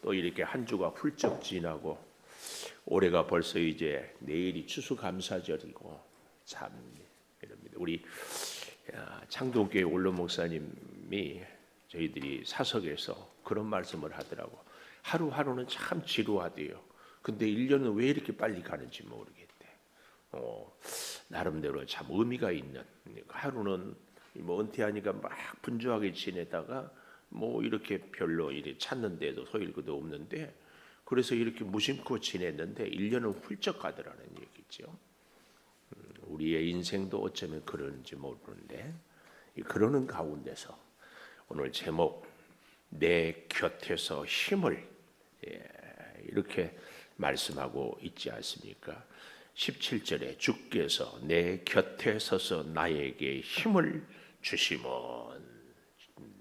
또 이렇게 한 주가 훌쩍 지나고 올해가 벌써 이제 내일이 추수감사절이고 참 이럽니다. 우리 창동교회 원로 목사님이 저희들이 사석에서 그런 말씀을 하더라고. 하루하루는 참 지루하대요. 근데 1년은 왜 이렇게 빨리 가는지 모르겠대. 나름대로 참 의미가 있는, 하루는 뭐 은퇴하니까 막 분주하게 지내다가 뭐 이렇게 별로 이렇게 찾는데도 소일구도 없는데, 그래서 이렇게 무심코 지냈는데 1년은 훌쩍 가더라는 얘기죠. 우리의 인생도 어쩌면 그런지 모르는데, 그러는 가운데서 오늘 제목 내 곁에서 힘을, 이렇게 말씀하고 있지 않습니까? 17절에 주께서 내 곁에 서서 나에게 힘을 주시면,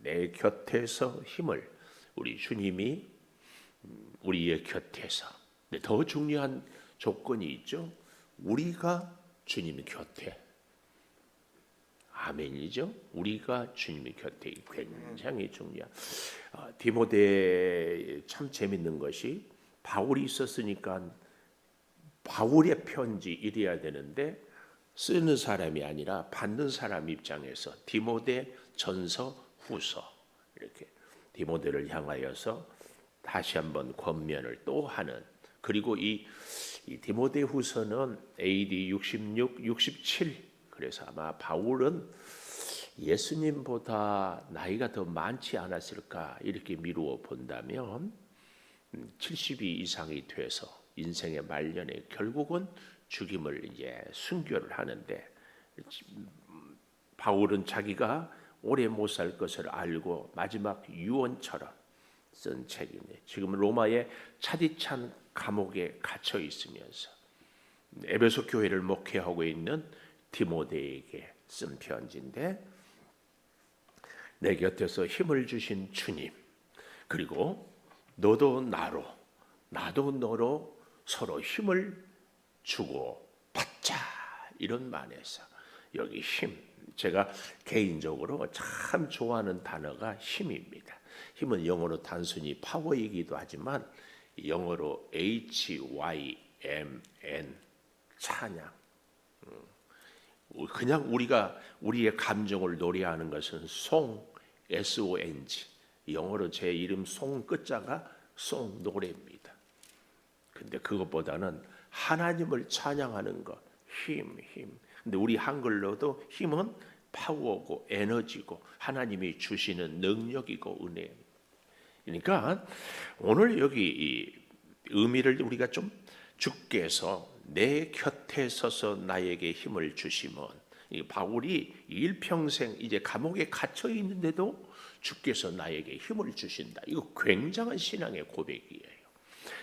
내 곁에서 힘을, 우리 주님이 우리의 곁에서. 근데 더 중요한 조건이 있죠. 우리가 주님 곁에. 아멘이죠. 우리가 주님의 곁에. 굉장히 중요한. 디모데 참 재밌는 것이, 바울이 있었으니까 바울의 편지 이래야 되는데 쓰는 사람이 아니라 받는 사람 입장에서 디모데 전서 후서, 이렇게 디모데를 향하여서 다시 한번 권면을 또 하는. 그리고 이 디모데 후서는 AD 66, 67. 그래서 아마 바울은 예수님보다 나이가 더 많지 않았을까 이렇게 미루어 본다면 70이 이상이 돼서 인생의 말년에 결국은 죽임을 이제 순교를 하는데, 바울은 자기가 오래 못 살 것을 알고 마지막 유언처럼 쓴 책인데, 지금 로마의 차디찬 감옥에 갇혀 있으면서 에베소 교회를 목회하고 있는 디모데에게 쓴 편지인데, 내 곁에서 힘을 주신 주님, 그리고 너도 나로, 나도 너로 서로 힘을 주고 받자, 이런 말에서 여기 힘, 제가 개인적으로 참 좋아하는 단어가 힘입니다. 힘은 영어로 단순히 파워이기도 하지만 영어로 HYMN, 찬양. 그냥 우리가 우리의 감정을 노래하는 것은 송, SONG. 영어로 제 이름 송 끝자가 송, 노래입니다. 근데 그것보다는 하나님을 찬양하는 것, 힘. 근데 우리 한글로도 힘은 파워고 에너지고 하나님이 주시는 능력이고 은혜. 그러니까 오늘 여기 이 의미를 우리가 좀, 주께서 내 곁에 서서 나에게 힘을 주시면, 이 바울이 일평생 이제 감옥에 갇혀 있는데도 주께서 나에게 힘을 주신다. 이거 굉장한 신앙의 고백이에요.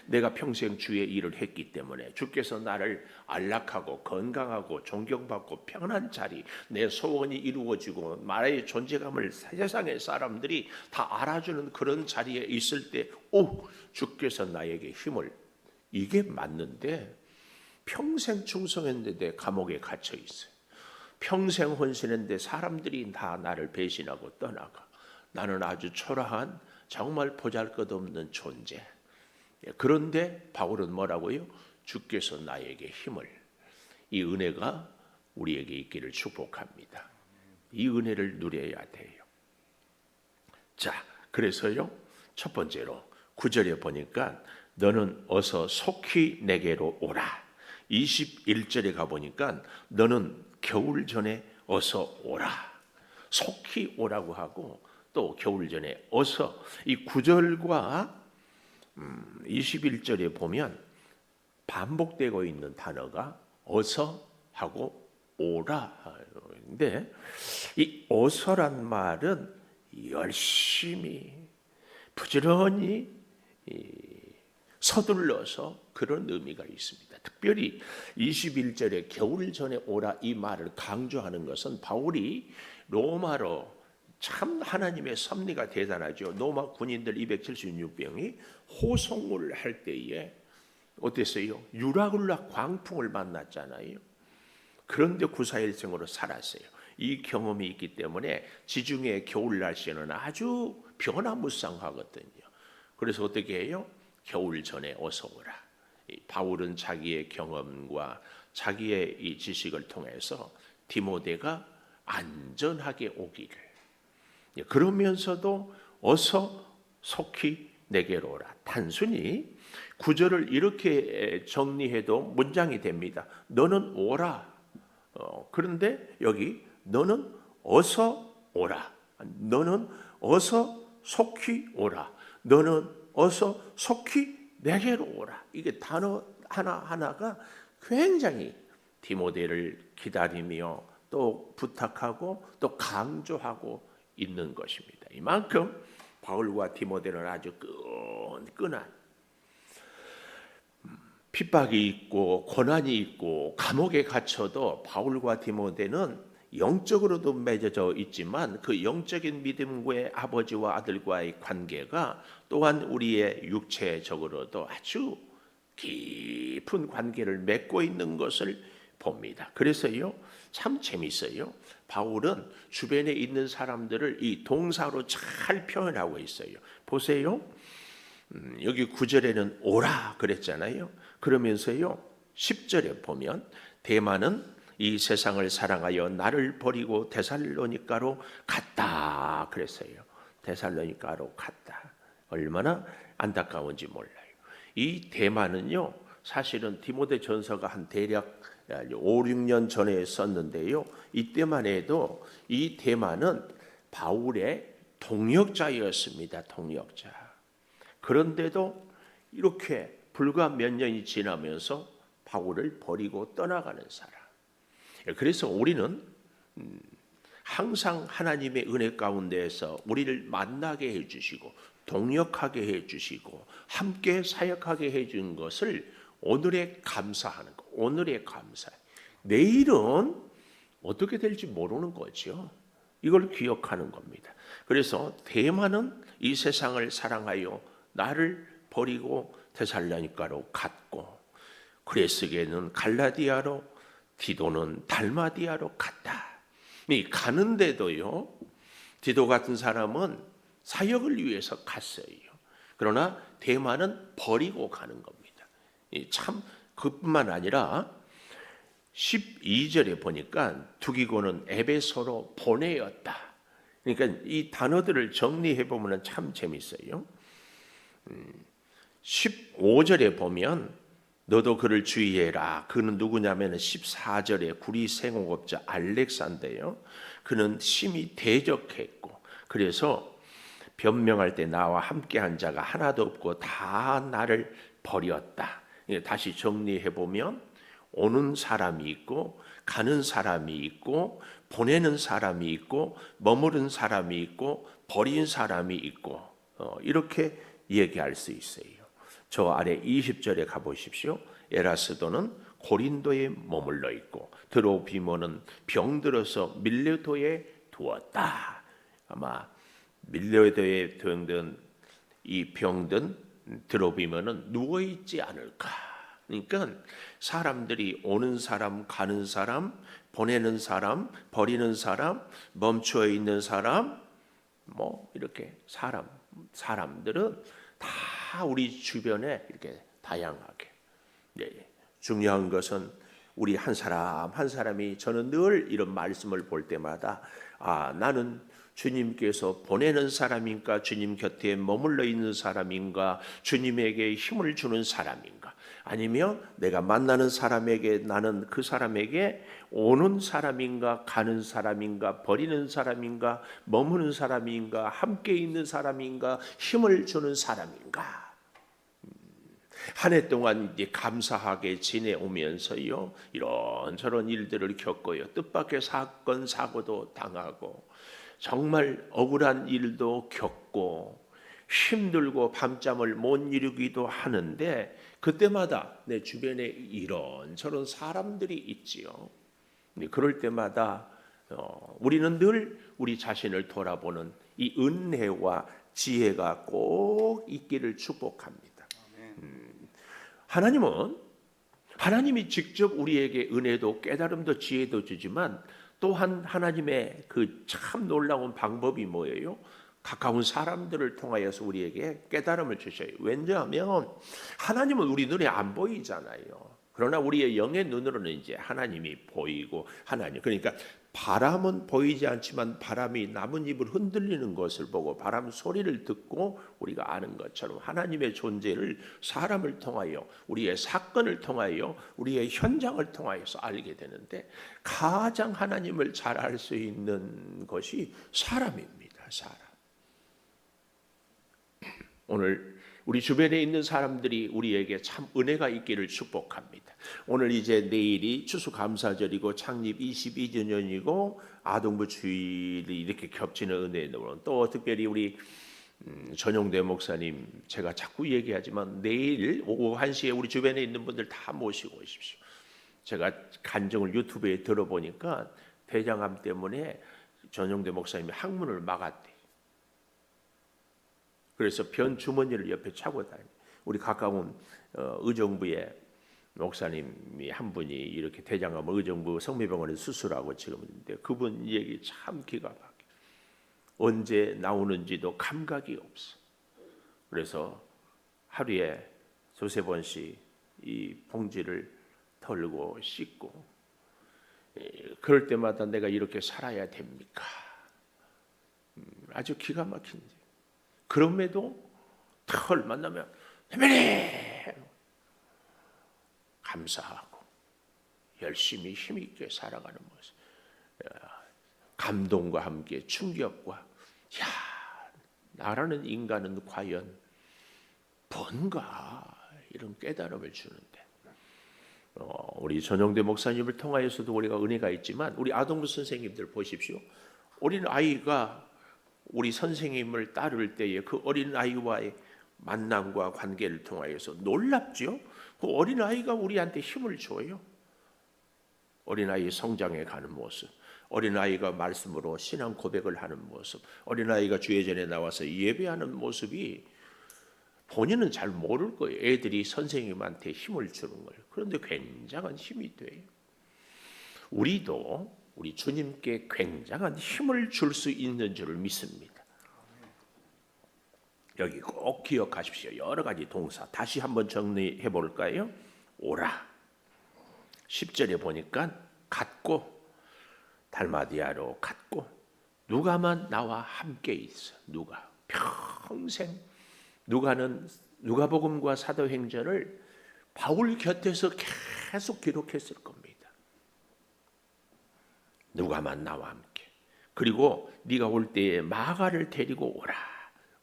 내가 평생 주의 일을 했기 때문에 주께서 나를 안락하고 건강하고 존경받고 편한 자리, 내 소원이 이루어지고 나의 존재감을 세상의 사람들이 다 알아주는 그런 자리에 있을 때, 주께서 나에게 힘을, 이게 맞는데 평생 충성했는데 감옥에 갇혀 있어요. 평생 헌신했는데 사람들이 다 나를 배신하고 떠나가. 나는 아주 초라한, 정말 보잘것없는 존재. 그런데 바울은 뭐라고요? 주께서 나에게 힘을. 이 은혜가 우리에게 있기를 축복합니다. 이 은혜를 누려야 돼요. 자, 그래서요, 첫 번째로 9절에 보니까 너는 어서 속히 내게로 오라. 21절에 가보니까 너는 겨울 전에 어서 오라. 속히 오라고 하고 또 겨울 전에 어서. 이 9절과 21절에 보면 반복되고 있는 단어가 어서 하고 오라. 근데 이 어서란 말은 열심히 부지런히 서둘러서, 그런 의미가 있습니다. 특별히 21절에 겨울 전에 오라, 이 말을 강조하는 것은 바울이 로마로, 참 하나님의 섭리가 대단하죠. 로마 군인들 276명이 호송을 할 때에 어땠어요? 유라굴라 광풍을 만났잖아요. 그런데 구사일생으로 살았어요. 이 경험이 있기 때문에 지중해 겨울 날씨는 아주 변화무쌍하거든요. 그래서 어떻게 해요? 겨울 전에 어서 오라. 바울은 자기의 경험과 자기의 이 지식을 통해서 디모데가 안전하게 오기를, 그러면서도 어서 속히 내게로 오라. 단순히 구절을 이렇게 정리해도 문장이 됩니다. 너는 오라. 그런데 여기 너는 어서 오라. 너는 어서 속히 오라. 너는 어서 속히 내게로 오라. 이게 단어 하나하나가 굉장히 디모데를 기다리며 또 부탁하고 또 강조하고 있는 것입니다. 이만큼 바울과 디모데는 아주 끈끈한 핍박이 있고 고난이 있고 감옥에 갇혀도 바울과 디모데는 영적으로도 맺어져 있지만 그 영적인 믿음과의 아버지와 아들과의 관계가 또한 우리의 육체적으로도 아주 깊은 관계를 맺고 있는 것을 봅니다. 그래서요, 참 재밌어요. 바울은 주변에 있는 사람들을 이 동사로 잘 표현하고 있어요. 보세요. 여기 9절에는 오라 그랬잖아요. 그러면서요 10절에 보면 대만은 이 세상을 사랑하여 나를 버리고 데살로니가로 갔다 그랬어요. 데살로니가로 갔다. 얼마나 안타까운지 몰라요. 이 대만은요 사실은 디모데 전서가 한 대략 5, 6년 전에 썼는데요. 이때만 해도 이 대만은 바울의 동역자였습니다. 동역자. 그런데도 이렇게 불과 몇 년이 지나면서 바울을 버리고 떠나가는 사람. 그래서 우리는 항상 하나님의 은혜 가운데에서 우리를 만나게 해주시고 동역하게 해주시고 함께 사역하게 해준 것을 오늘에 감사하는 것. 오늘의 감사. 내일은 어떻게 될지 모르는 거죠. 이걸 기억하는 겁니다. 그래서 대만은 이 세상을 사랑하여 나를 버리고 데살로니가로 갔고 그레스게는 갈라디아로 디도는 달마디아로 갔다. 이 가는데도요 디도 같은 사람은 사역을 위해서 갔어요. 그러나 대만은 버리고 가는 겁니다. 참 그뿐만 아니라 12절에 보니까 두기고는 에베소로 보내었다. 그러니까 이 단어들을 정리해 보면 참 재밌어요. 15절에 보면 너도 그를 주의해라. 그는 누구냐면 14절에 구리 생업업자 알렉산더예요. 그는 심히 대적했고 그래서 변명할 때 나와 함께한 자가 하나도 없고 다 나를 버렸다. 다시 정리해 보면 오는 사람이 있고 가는 사람이 있고 보내는 사람이 있고 머무른 사람이 있고 버린 사람이 있고 이렇게 얘기할 수 있어요. 저 아래 20절에 가보십시오. 에라스도는 고린도에 머물러 있고 드로비모는 병들어서 밀레도에 두었다. 아마 밀레도에 두었던 이 병든 드로비모는 누워 있지 않을까. 그러니까 사람들이 오는 사람, 가는 사람, 보내는 사람, 버리는 사람, 멈추어 있는 사람, 뭐 이렇게 사람들은 다 우리 주변에 이렇게 다양하게. 중요한 것은 우리 한 사람 한 사람이 저는 늘 이런 말씀을 볼 때마다 나는 주님께서 보내는 사람인가 주님 곁에 머물러 있는 사람인가 주님에게 힘을 주는 사람인가 아니면 내가 만나는 사람에게 나는 그 사람에게 오는 사람인가 가는 사람인가 버리는 사람인가 머무는 사람인가 함께 있는 사람인가 힘을 주는 사람인가. 한 해 동안 이제 감사하게 지내오면서요 이런저런 일들을 겪어요. 뜻밖의 사건 사고도 당하고 정말 억울한 일도 겪고 힘들고 밤잠을 못 이루기도 하는데 그때마다 내 주변에 이런저런 사람들이 있지요. 그럴 때마다 우리는 늘 우리 자신을 돌아보는 이 은혜와 지혜가 꼭 있기를 축복합니다. 하나님이 직접 우리에게 은혜도 깨달음도 지혜도 주지만 또한 하나님의 그 참 놀라운 방법이 뭐예요? 가까운 사람들을 통하여서 우리에게 깨달음을 주셔요. 왜냐하면 하나님은 우리 눈에 안 보이잖아요. 그러나 우리의 영의 눈으로는 이제 하나님이 보이고, 하나님, 그러니까 바람은 보이지 않지만 바람이 나뭇잎을 흔들리는 것을 보고 바람 소리를 듣고 우리가 아는 것처럼 하나님의 존재를 사람을 통하여, 우리의 사건을 통하여, 우리의 현장을 통하여서 알게 되는데, 가장 하나님을 잘 알 수 있는 것이 사람입니다. 사람. 오늘 우리 주변에 있는 사람들이 우리에게 참 은혜가 있기를 축복합니다. 오늘 이제 내일이 추수감사절이고 창립 22주년이고 아동부 주일이 이렇게 겹치는 은혜로, 또 특별히 우리 전용대 목사님, 제가 자꾸 얘기하지만 내일 오후 1시에 우리 주변에 있는 분들 다 모시고 오십시오. 제가 간증을 유튜브에 들어보니까 대장암 때문에 전용대 목사님이 항문을 막았대. 그래서 변 주머니를 옆에 차고 다니. 우리 가까운 의정부의 목사님이 한 분이 이렇게 대장암 의정부 성미병원에 수술하고 지금 있는데, 그분 얘기 참 기가 막혀. 언제 나오는지도 감각이 없어. 그래서 하루에 두세 번씩 이 봉지를 털고 씻고, 그럴 때마다 내가 이렇게 살아야 됩니까? 아주 기가 막힌지. 그럼에도 털 만나면 대변인 감사하고 열심히 힘있게 살아가는 모습, 감동과 함께 충격과, 야, 나라는 인간은 과연 뭔가 이런 깨달음을 주는데, 우리 전용대 목사님을 통하여서도 우리가 은혜가 있지만 우리 아동부 선생님들 보십시오. 어린 아이가 우리 선생님을 따를 때에 그 어린 아이와의 만남과 관계를 통하여서 놀랍죠. 그 어린 아이가 우리한테 힘을 줘요. 어린 아이 성장해 가는 모습, 어린 아이가 말씀으로 신앙 고백을 하는 모습, 어린 아이가 주의 전에 나와서 예배하는 모습이 본인은 잘 모를 거예요. 애들이 선생님한테 힘을 주는 걸. 그런데 굉장한 힘이 돼요. 우리도 우리 주님께 굉장한 힘을 줄 수 있는 줄을 믿습니다. 여기 꼭 기억하십시오. 여러 가지 동사 다시 한번 정리해 볼까요? 오라. 10절에 보니까 갖고, 달마디아로 갖고, 누가만 나와 함께 있어. 누가 평생, 누가는 누가복음과 사도행전을 바울 곁에서 계속 기록했을 겁니다. 누가만 나와 함께. 그리고 네가 올 때에 마가를 데리고 오라.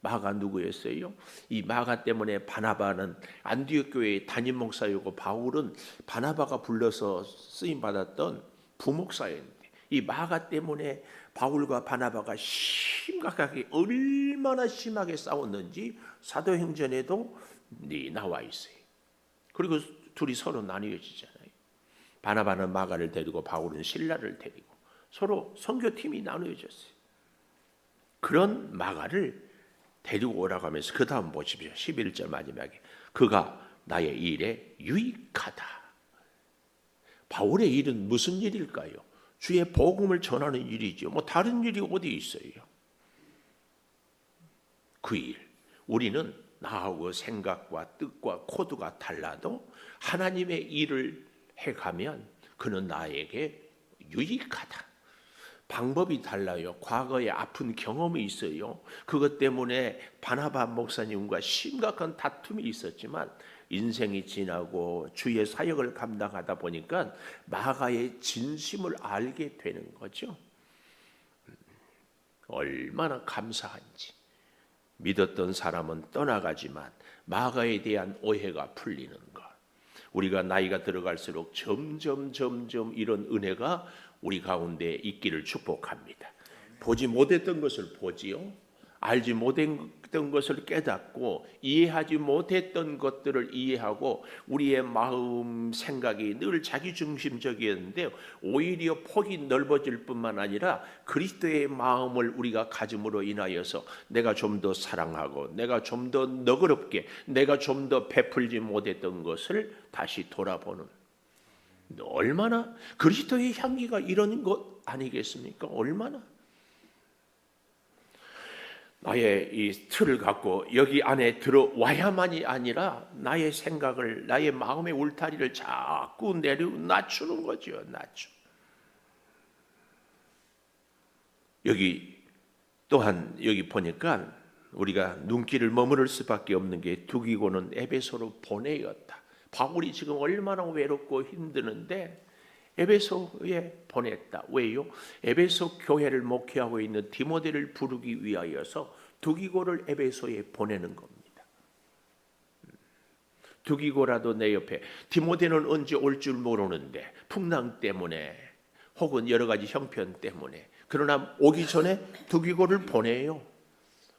마가 누구였어요? 이 마가 때문에 바나바는 안디옥 교회의 담임 목사이고 바울은 바나바가 불러서 쓰임 받았던 부목사였는데, 이 마가 때문에 바울과 바나바가 심각하게, 얼마나 심하게 싸웠는지 사도행전에도 나와 있어요. 그리고 둘이 서로 나뉘어지잖아요. 바나바는 마가를 데리고 바울은 실라를 데리고 서로 선교팀이 나누어졌어요. 그런 마가를 데리고 오라고 하면서 그 다음 보십시오. 11절 마지막에 그가 나의 일에 유익하다. 바울의 일은 무슨 일일까요? 주의 복음을 전하는 일이죠. 뭐 다른 일이 어디 있어요? 그 일. 우리는 나하고 생각과 뜻과 코드가 달라도 하나님의 일을 해가면 그는 나에게 유익하다. 방법이 달라요. 과거에 아픈 경험이 있어요. 그것 때문에 바나바 목사님과 심각한 다툼이 있었지만 인생이 지나고 주의 사역을 감당하다 보니까 마가의 진심을 알게 되는 거죠. 얼마나 감사한지. 믿었던 사람은 떠나가지만 마가에 대한 오해가 풀리는 것. 우리가 나이가 들어갈수록 점점 이런 은혜가 우리 가운데 있기를 축복합니다. 보지 못했던 것을 보지요. 알지 못했던 것을 깨닫고 이해하지 못했던 것들을 이해하고 우리의 마음 생각이 늘 자기중심적이었는데 오히려 폭이 넓어질 뿐만 아니라 그리스도의 마음을 우리가 가짐으로 인하여서 내가 좀 더 사랑하고 내가 좀 더 너그럽게 내가 좀 더 베풀지 못했던 것을 다시 돌아보는, 얼마나 그리스도의 향기가 이런 것 아니겠습니까? 얼마나 나의 이 틀을 갖고 여기 안에 들어와야만이 아니라 나의 생각을, 나의 마음의 울타리를 자꾸 낮추는 거죠. 낮추. 여기 또한 여기 보니까 우리가 눈길을 머무를 수밖에 없는 게 두기고는 에베소로 보내었다. 바울이 지금 얼마나 외롭고 힘드는데 에베소에 보냈다. 왜요? 에베소 교회를 목회하고 있는 디모데를 부르기 위하여서 두기고를 에베소에 보내는 겁니다. 두기고라도 내 옆에, 디모데는 언제 올 줄 모르는데 풍랑 때문에 혹은 여러 가지 형편 때문에, 그러나 오기 전에 두기고를 보내요.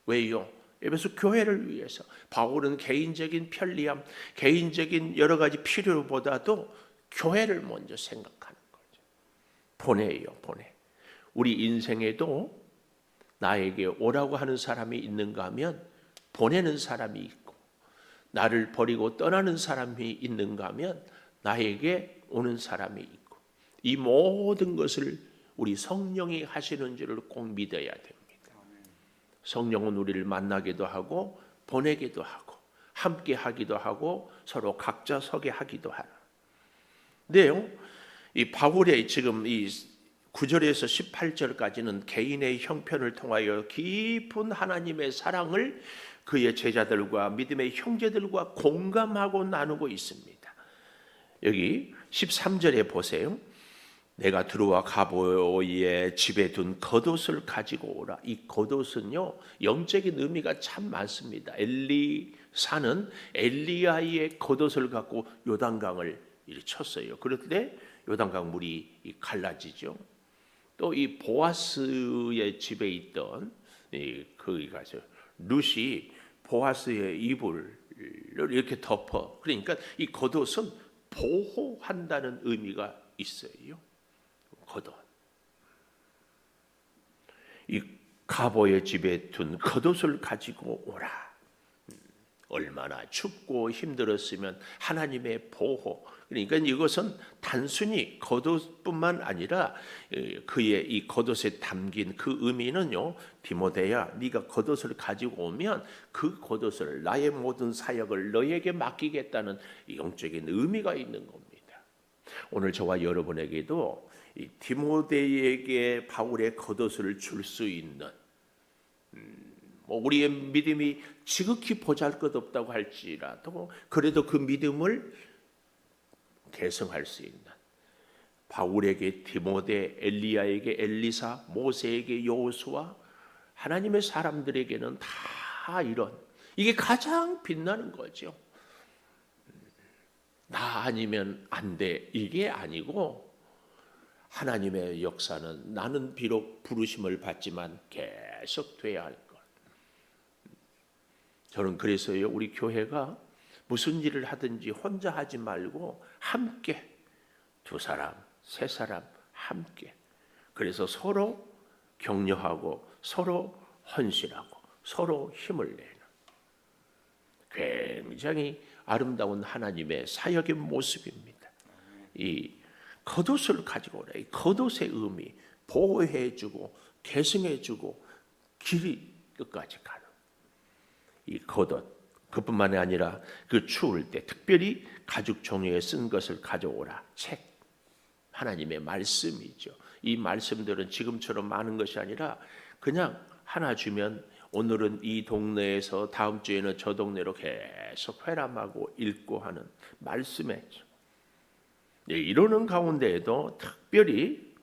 왜요? 에베소 교회를 위해서. 바울은 개인적인 편리함, 개인적인 여러 가지 필요보다도 교회를 먼저 생각하는 거죠. 보내요, 보내. 우리 인생에도 나에게 오라고 하는 사람이 있는가 하면 보내는 사람이 있고, 나를 버리고 떠나는 사람이 있는가 하면 나에게 오는 사람이 있고, 이 모든 것을 우리 성령이 하시는 줄을 꼭 믿어야 됩니다. 성령은 우리를 만나기도 하고 보내기도 하고 함께 하기도 하고 서로 각자 서게 하기도 하라. 근데요, 이 바울의 지금 이 9절에서 18절까지는 개인의 형편을 통하여 깊은 하나님의 사랑을 그의 제자들과 믿음의 형제들과 공감하고 나누고 있습니다. 여기 13절에 보세요. 내가 들어와 가보의 집에 둔 겉옷을 가지고 오라. 이 겉옷은요, 영적인 의미가 참 많습니다. 엘리사는 엘리야의 겉옷을 갖고 요단강을 쳤어요. 그럴 때 요단강 물이 갈라지죠. 또 이 보아스의 집에 있던 거기가 룻이 보아스의 이불을 이렇게 덮어. 그러니까 이 겉옷은 보호한다는 의미가 있어요. 겉옷. 이 가보의 집에 둔 겉옷을 가지고 오라. 얼마나 춥고 힘들었으면 하나님의 보호. 그러니까 이것은 단순히 겉옷뿐만 아니라 그의 이 겉옷에 담긴 그 의미는요, 디모데야, 네가 겉옷을 가지고 오면 그 겉옷을, 나의 모든 사역을 너에게 맡기겠다는 영적인 의미가 있는 겁니다. 오늘 저와 여러분에게도 이 디모데에게 바울의 겉옷을 줄 수 있는, 우리의 믿음이 지극히 보잘것없다고 할지라도 그래도 그 믿음을 개성할 수 있는, 바울에게 디모데, 엘리야에게 엘리사, 모세에게 여호수아, 하나님의 사람들에게는 다 이런, 이게 가장 빛나는 거죠. 나 아니면 안 돼, 이게 아니고 하나님의 역사는 나는 비록 부르심을 받지만 계속 돼야 할 것. 저는 그래서요, 우리 교회가 무슨 일을 하든지 혼자 하지 말고 함께, 두 사람, 세 사람 함께. 그래서 서로 격려하고 서로 헌신하고 서로 힘을 내는 굉장히 아름다운 하나님의 사역의 모습입니다. 이 겉옷을 가지고 오라. 이 겉옷의 의미, 보호해주고 계승해주고 길이 끝까지 가는 이 겉옷. 그뿐만이 아니라 그 추울 때 특별히 가죽 종이에 쓴 것을 가져오라. 책, 하나님의 말씀이죠. 이 말씀들은 지금처럼 많은 것이 아니라 그냥 하나 주면 오늘은 이 동네에서 다음 주에는 저 동네로 계속 회람하고 읽고 하는 말씀이죠. 이러는 가운데에도 특별히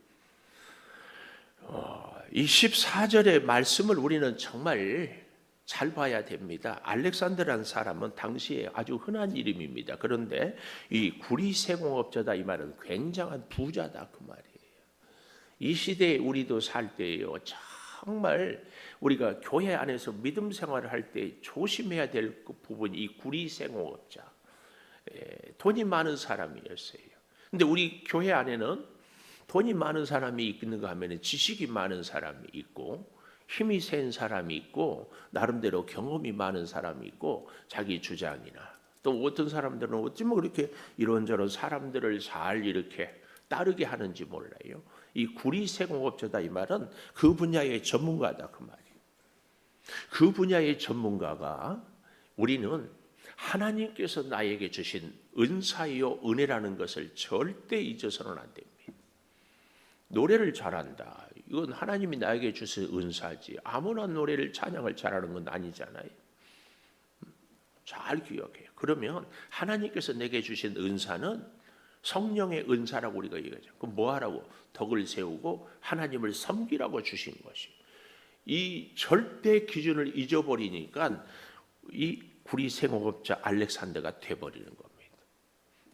이 14절의 말씀을 우리는 정말 잘 봐야 됩니다. 알렉산더라는 사람은 당시에 아주 흔한 이름입니다. 그런데 이 구리세공업자다, 이 말은 굉장한 부자다, 그 말이에요. 이 시대에 우리도 살 때요, 정말 우리가 교회 안에서 믿음 생활을 할 때 조심해야 될 부분이 이 구리세공업자, 돈이 많은 사람이었어요. 근데 우리 교회 안에는 돈이 많은 사람이 있는가 하면 지식이 많은 사람이 있고 힘이 센 사람이 있고 나름대로 경험이 많은 사람이 있고 자기 주장이나 또 어떤 사람들은 어쩌면 그렇게 이런저런 사람들을 잘 이렇게 따르게 하는지 몰라요. 이 구리세공업자다, 이 말은 그 분야의 전문가다, 그 말이에요. 그 분야의 전문가가 우리는 하나님께서 나에게 주신 은사요 은혜라는 것을 절대 잊어서는 안 됩니다. 노래를 잘한다. 이건 하나님이 나에게 주신 은사지. 아무나 노래를 찬양을 잘하는 건 아니잖아요. 잘 기억해요. 그러면 하나님께서 내게 주신 은사는 성령의 은사라고 우리가 얘기하죠. 그럼 뭐 하라고? 덕을 세우고 하나님을 섬기라고 주신 것이. 이 절대 기준을 잊어버리니까 이 구리 생업업자 알렉산더가 돼버리는 겁니다.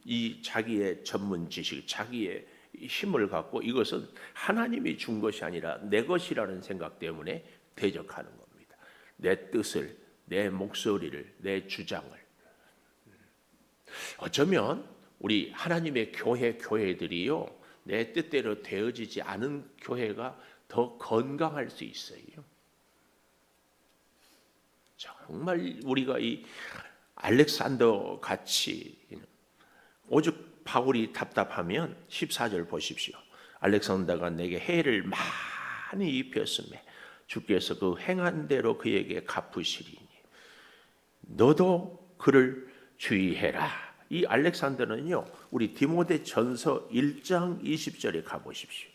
이 자기의 전문 지식, 자기의 힘을 갖고 이것은 하나님이 준 것이 아니라 내 것이라는 생각 때문에 대적하는 겁니다. 내 뜻을, 내 목소리를, 내 주장을. 어쩌면 우리 하나님의 교회들이요, 내 뜻대로 되어지지 않은 교회가 더 건강할 수 있어요. 정말 우리가 이 알렉산더 같이 오죽 바울이 답답하면 14절 보십시오. 알렉산더가 내게 해를 많이 입혔음에 주께서 그 행한 대로 그에게 갚으시리니 너도 그를 주의해라. 이 알렉산더는요, 우리 디모데전서 1장 20절에 가보십시오.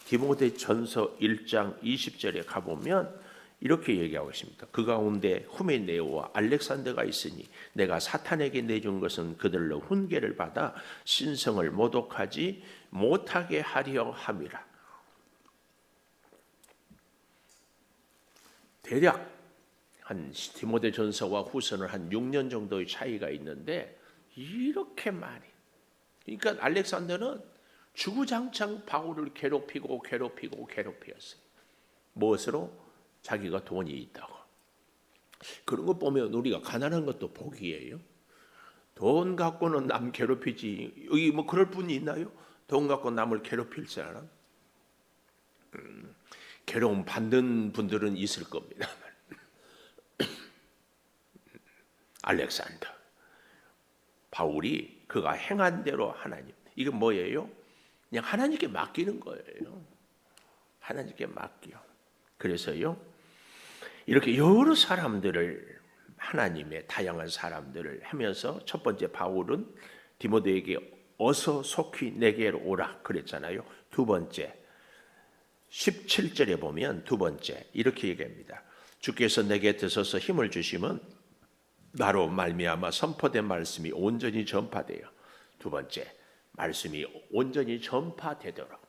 디모데전서 1장 20절에 가보면 이렇게 얘기하고 있습니다. 그 가운데 후메네오와 알렉산더가 있으니 내가 사탄에게 내준 것은 그들로 훈계를 받아 신성을 모독하지 못하게 하려 함이라. 대략 한 디모데전서와 후서는 한 6년 정도의 차이가 있는데 이렇게 많이. 그러니까 알렉산더는 주구장창 바울을 괴롭히었어요. 무엇으로? 자기가 돈이 있다고. 그런 거 보면 우리가 가난한 것도 복이에요. 돈 갖고는 남 괴롭히지. 여기 뭐 그럴 분이 있나요? 돈 갖고 남을 괴롭힐 사람? 괴로움 받는 분들은 있을 겁니다. 알렉산더, 바울이 그가 행한 대로 하나님. 이건 뭐예요? 그냥 하나님께 맡기는 거예요. 하나님께 맡겨. 그래서요, 이렇게 여러 사람들을, 하나님의 다양한 사람들을 하면서 첫 번째 바울은 디모데에게 어서 속히 내게로 오라 그랬잖아요. 두 번째 17절에 보면 두 번째 이렇게 얘기합니다. 주께서 내게 드셔서 힘을 주시면 나로 말미암아 선포된 말씀이 온전히 전파돼요. 두 번째, 말씀이 온전히 전파되도록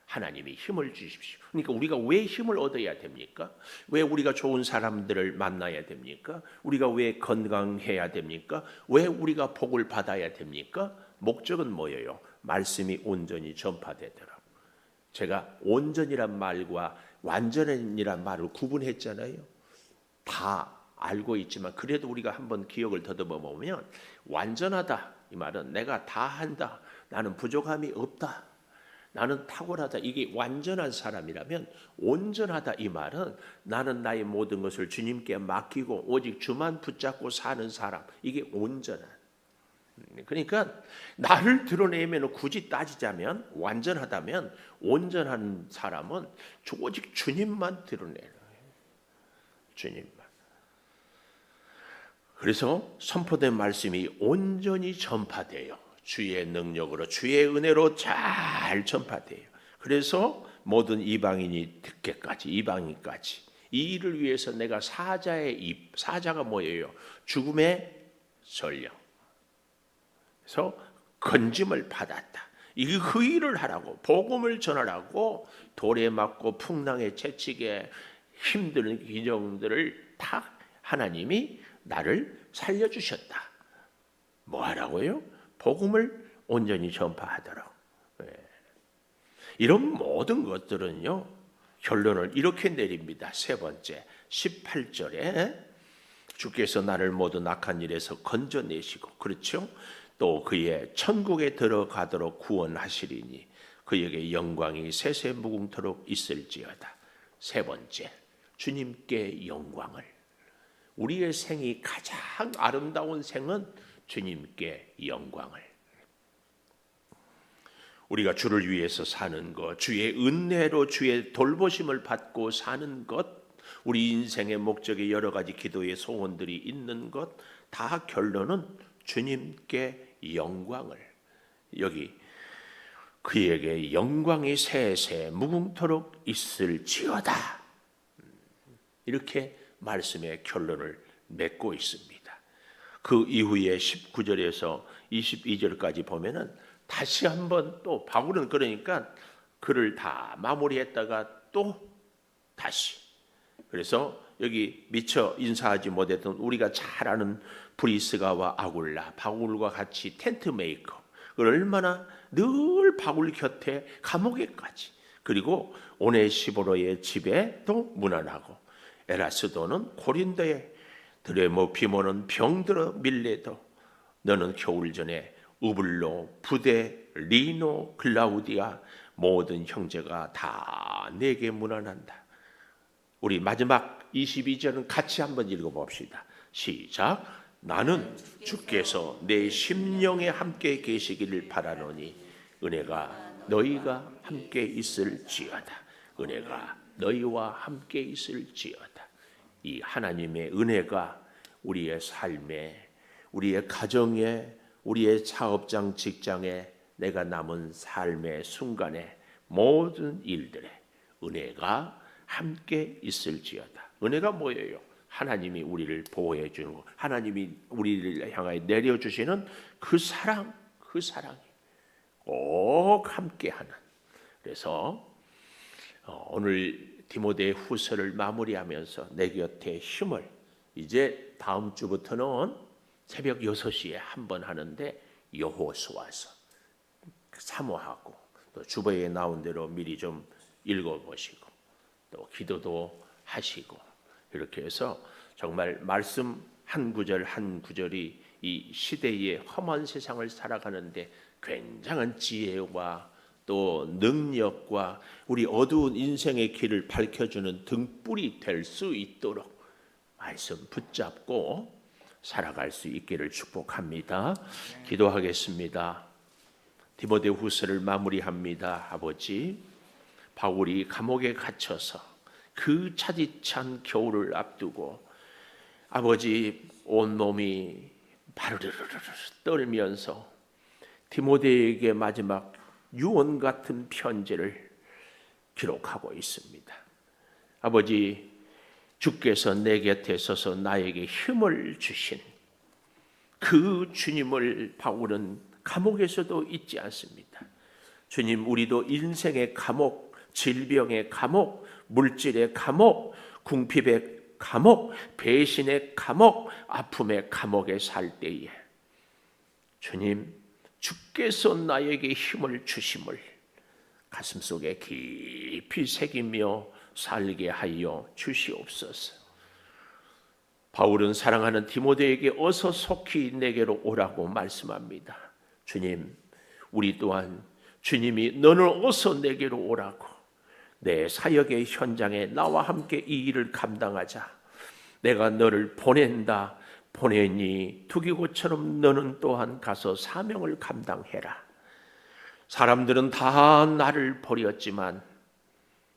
하나님이 힘을 주십시오. 그러니까 우리가 왜 힘을 얻어야 됩니까? 왜 우리가 좋은 사람들을 만나야 됩니까? 우리가 왜 건강해야 됩니까? 왜 우리가 복을 받아야 됩니까? 목적은 뭐예요? 말씀이 온전히 전파되도록. 제가 온전이란 말과 완전이란 말을 구분했잖아요. 다 알고 있지만 그래도 우리가 한번 기억을 더듬어 보면 완전하다 이 말은 내가 다 한다. 나는 부족함이 없다. 나는 탁월하다. 이게 완전한 사람이라면 온전하다 이 말은 나는 나의 모든 것을 주님께 맡기고 오직 주만 붙잡고 사는 사람. 이게 온전한. 그러니까 나를 드러내면 굳이 따지자면 완전하다면 온전한 사람은 오직 주님만 드러내는 거예요. 주님만. 그래서 선포된 말씀이 온전히 전파돼요. 주의 능력으로 주의 은혜로 잘 전파돼요. 그래서 모든 이방인이 듣게까지 이방인까지 이 일을 위해서 내가 사자의 입, 사자가 뭐예요? 죽음의 전령. 그래서 건짐을 받았다. 그 일을 하라고 복음을 전하라고 돌에 맞고 풍랑에 채치게 힘든 기정들을 다 하나님이 나를 살려주셨다. 뭐 하라고요? 복음을 온전히 전파하도록. 이런 모든 것들은요, 결론을 이렇게 내립니다. 세 번째 18절에 주께서 나를 모든 악한 일에서 건져내시고, 그렇죠? 또 그의 천국에 들어가도록 구원하시리니 그에게 영광이 세세 무궁토록 있을지어다. 세 번째, 주님께 영광을. 우리의 생이 가장 아름다운 생은 주님께 영광을. 우리가 주를 위해서 사는 것, 주의 은혜로 주의 돌보심을 받고 사는 것, 우리 인생의 목적에 여러 가지 기도의 소원들이 있는 것, 다 결론은 주님께 영광을, 여기 그에게 영광이 세세 무궁토록 있을지어다, 이렇게 말씀의 결론을 맺고 있습니다. 그 이후에 19절에서 22절까지 보면은 다시 한번 또 바울은 그러니까 글을 다 마무리했다가 또 다시, 그래서 여기 미처 인사하지 못했던 우리가 잘 아는 브리스가와 아굴라, 바울과 같이 텐트 메이커, 얼마나 늘 바울 곁에 감옥에까지, 그리고 오네시보로의 집에 또 문안하고, 에라스도는 고린도에 드레모피모는 병들어 밀레도, 너는 겨울 전에 우블로, 부대, 리노, 클라우디아 모든 형제가 다 내게 문안한다. 우리 마지막 22절은 같이 한번 읽어봅시다. 시작. 나는 주께서 내 심령에 함께 계시기를 바라노니 은혜가 너희가 함께 있을지어다. 은혜가 너희와 함께 있을지어다. 이 하나님의 은혜가 우리의 삶에, 우리의 가정에, 우리의 사업장, 직장에, 내가 남은 삶의 순간에 모든 일들에 은혜가 함께 있을지어다. 은혜가 뭐예요? 하나님이 우리를 보호해 주는 것, 하나님이 우리를 향하여 내려주시는 그 사랑, 그 사랑이 꼭 함께하는. 그래서 오늘 디모데 후서를 마무리하면서 내 곁에 힘을, 이제 다음 주부터는 새벽 6시에 한 번 하는데 여호수아서 사모하고, 또 주보에 나온 대로 미리 좀 읽어보시고, 또 기도도 하시고, 이렇게 해서 정말 말씀 한 구절 한 구절이 이 시대의 험한 세상을 살아가는데 굉장한 지혜와 또 능력과 우리 어두운 인생의 길을 밝혀주는 등불이 될 수 있도록 말씀 붙잡고 살아갈 수 있기를 축복합니다. 기도하겠습니다. 디모데 후서를 마무리합니다. 아버지, 바울이 감옥에 갇혀서 그 차디찬 겨울을 앞두고 아버지 온몸이 바르르르 떨면서 디모데에게 마지막 유언 같은 편지를 기록하고 있습니다. 아버지, 주께서 내 곁에 서서 나에게 힘을 주신 그 주님을 바울은 감옥에서도 잊지 않습니다. 주님, 우리도 인생의 감옥, 질병의 감옥, 물질의 감옥, 궁핍의 감옥, 배신의 감옥, 아픔의 감옥에 살 때에 주님, 주께서 나에게 힘을 주심을 가슴속에 깊이 새기며 살게 하여 주시옵소서. 바울은 사랑하는 디모데에게 어서 속히 내게로 오라고 말씀합니다. 주님, 우리 또한 주님이 너는 어서 내게로 오라고, 내 사역의 현장에 나와 함께 이 일을 감당하자, 내가 너를 보낸다, 보내니 투기고처럼 너는 또한 가서 사명을 감당해라. 사람들은 다 나를 버렸지만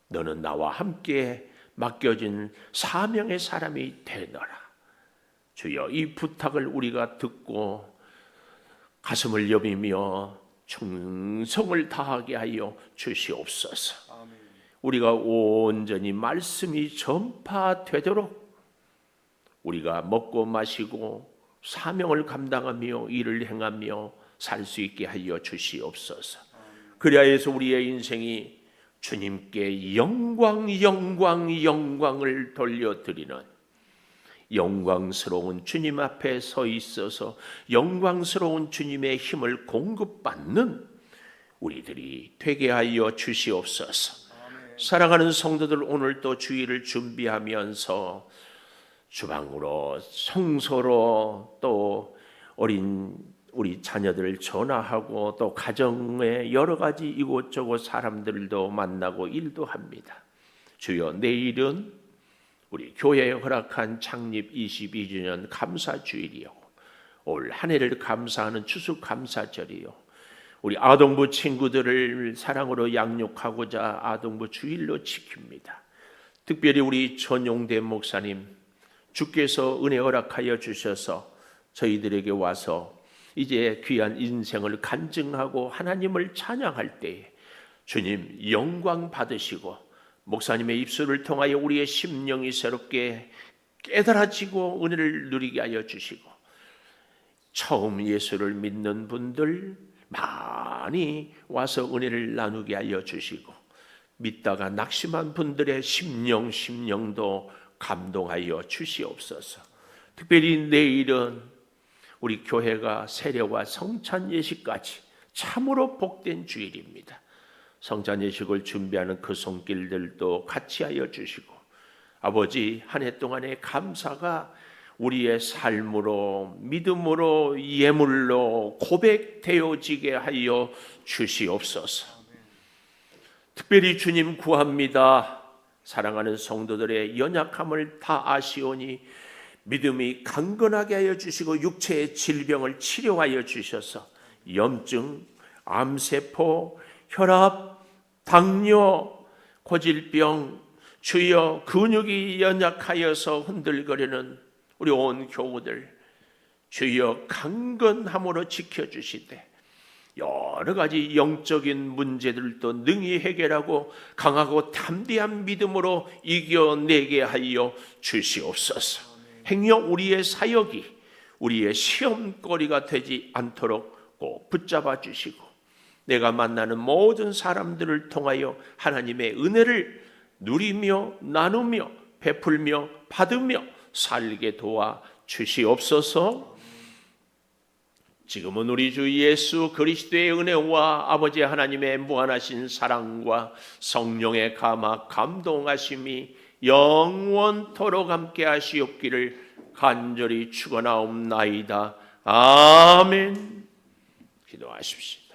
너는 나와 함께 맡겨진 사명의 사람이 되너라. 주여, 이 부탁을 우리가 듣고 가슴을 여미며 충성을 다하게 하여 주시옵소서. 우리가 온전히 말씀이 전파되도록 우리가 먹고 마시고 사명을 감당하며 일을 행하며 살 수 있게 하여 주시옵소서. 그래야 해서 우리의 인생이 주님께 영광을 돌려드리는 영광스러운 주님 앞에 서 있어서 영광스러운 주님의 힘을 공급받는 우리들이 되게 하여 주시옵소서. 사랑하는 성도들, 오늘 또 주일을 준비하면서 주방으로, 성소로, 또 어린 우리 자녀들을 전화하고 또 가정의 여러 가지 이곳저곳 사람들도 만나고 일도 합니다. 주여, 내일은 우리 교회에 허락한 창립 22주년 감사주일이요, 올 한 해를 감사하는 추수감사절이요, 우리 아동부 친구들을 사랑으로 양육하고자 아동부 주일로 지킵니다. 특별히 우리 전용대 목사님, 주께서 은혜 허락하여 주셔서 저희들에게 와서 이제 귀한 인생을 간증하고 하나님을 찬양할 때에 주님 영광 받으시고 목사님의 입술을 통하여 우리의 심령이 새롭게 깨달아지고 은혜를 누리게 하여 주시고, 처음 예수를 믿는 분들 많이 와서 은혜를 나누게 하여 주시고, 믿다가 낙심한 분들의 심령도 감동하여 주시옵소서. 특별히 내일은 우리 교회가 세례와 성찬 예식까지 참으로 복된 주일입니다. 성찬 예식을 준비하는 그 손길들도 같이 하여 주시고, 아버지 한 해 동안의 감사가 우리의 삶으로, 믿음으로, 예물로 고백되어지게 하여 주시옵소서. 특별히 주님 구합니다. 사랑하는 성도들의 연약함을 다 아시오니 믿음이 강건하게 하여 주시고 육체의 질병을 치료하여 주셔서 염증, 암세포, 혈압, 당뇨, 고질병, 주여 근육이 연약하여서 흔들거리는 우리 온 교우들 주여 강건함으로 지켜주시되, 여러 가지 영적인 문제들도 능히 해결하고 강하고 담대한 믿음으로 이겨내게 하여 주시옵소서. 행여 우리의 사역이 우리의 시험거리가 되지 않도록 꼭 붙잡아 주시고, 내가 만나는 모든 사람들을 통하여 하나님의 은혜를 누리며 나누며 베풀며 받으며 살게 도와 주시옵소서. 지금은 우리 주 예수 그리스도의 은혜와 아버지 하나님의 무한하신 사랑과 성령의 감화 감동하심이 영원토록 함께 하시옵기를 간절히 축원하옵나이다. 아멘. 기도하십시오.